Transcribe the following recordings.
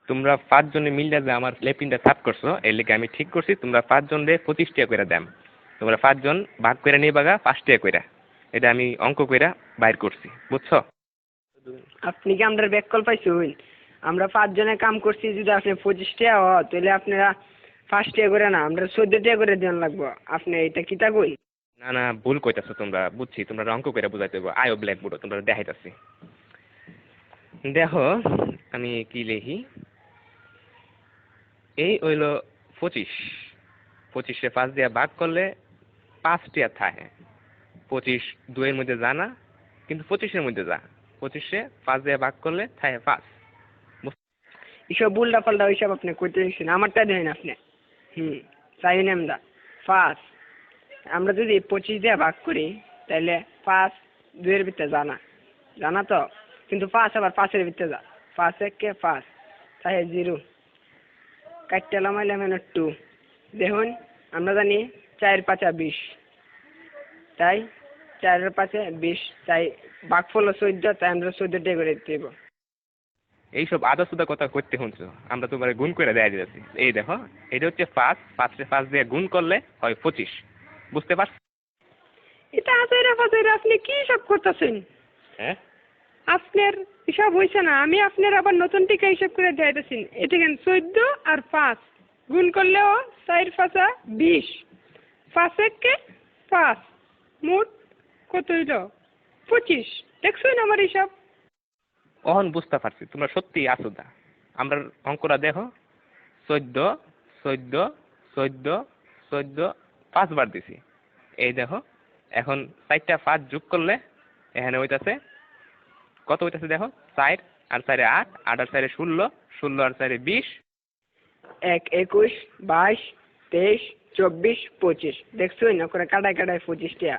তোমরা 5 জনে মিলে যে আমার লেপিনটা সাফ করছো এর লেগে আমি ঠিক করছি তোমরা 5 জনরে 25 টাকা করে দাম। তোমরা 5 জন ভাগ করে নিবাগা 5 টাকা করে। এটা আমি অঙ্ক কইরা বাইর করছি, বুঝছো? আপনি কি আমরা ব্যাককল পাইছুন? আমরা 5 জনে কাম করছি, যদি আপনি 25 টাকা হয় তাহলে আপনারা 5 টাকা করে না, আমরা 14 টাকা করে দেন লাগবো। আপনি এটা কিতা কই? না না, ভুল কইতাছো তোমরা, বুঝছি তোমরা অঙ্ক কইরা বুঝাইতে হইব। আয়ো ব্ল্যাকবোর্ড তোমরা দেখাইতাছি। দেখো আমি কি লিখি। এই হইল 25, 25-এ 5 দিয়া ভাগ করলে 5 টাকা থাকে। 25 2-এর মধ্যে যা না, কিন্তু 25-এর মধ্যে যা। 25-এ 5 দিয়া ভাগ করলে থাকে 5। এসব উল্টা পাল্টা ওইসব আপনি কইতে দিচ্ছেন, আমারটা দেন আপনি। চাই না আমরা 5। আমরা যদি 25 দিয়ে ভাগ করি তাহলে 5 2-এর ভিতরে জানা জানা তো, কিন্তু 5 আবার 5-এর ভিতরে যা। 5 1 5 তাই 0 কাটতে লামাইলে মানে 2। দেখুন আমরা জানি 4 5 20, তাই 4 5 20, তাই ভাগফল 14, তাই আমরা 14 টাকা করে দিতে হইব। এইসব আদা সুদা কথা করতে শুনছো, আমরা তোমার গুণ করে দেয়া দিতেছি। এই দেখো এটা হচ্ছে 5, 5-এ 5 দিয়ে গুণ করলে হয় 25, বুঝতে পারছো? এটা আজাইরা ফাজাইরা আপনি কি সব করতেছেন? হ্যাঁ, আপনার হিসাব হয়েছে না, আমি আপনার আবার নতুন টিকা হিসাব করে দেখাইতেছি। এটা কেন 14 আর 5 গুণ করলেও 4 5 20, 5 1 5, মোট কত হইল? 25। দেখছেন আমার হিসাব? অহন বুঝতে পারছি তোমরা সত্যি আসুদা। আমরা অঙ্কটা দেখো, 14 14 14 14 5 বার দিছি। এই দেখো এখন 4টা 5 যোগ করলে এখানে হইতাছে কত হইতাছে দেখো, 4 আর 4-এ 8, 8 আর 4-এ 16, 16 আর 4-এ 20। 1 21 22 23 24 25। দেখছেন না করে কাটায় কাটায় 25 টাকা।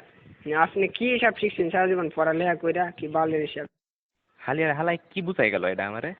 আপনি কি হিসাব শিখছেন সারা জীবন পড়ালেখা কইরা, কি বালের হিসাব? হালিয়ার হালাই কি বুঝাই গেল এটা আমারে?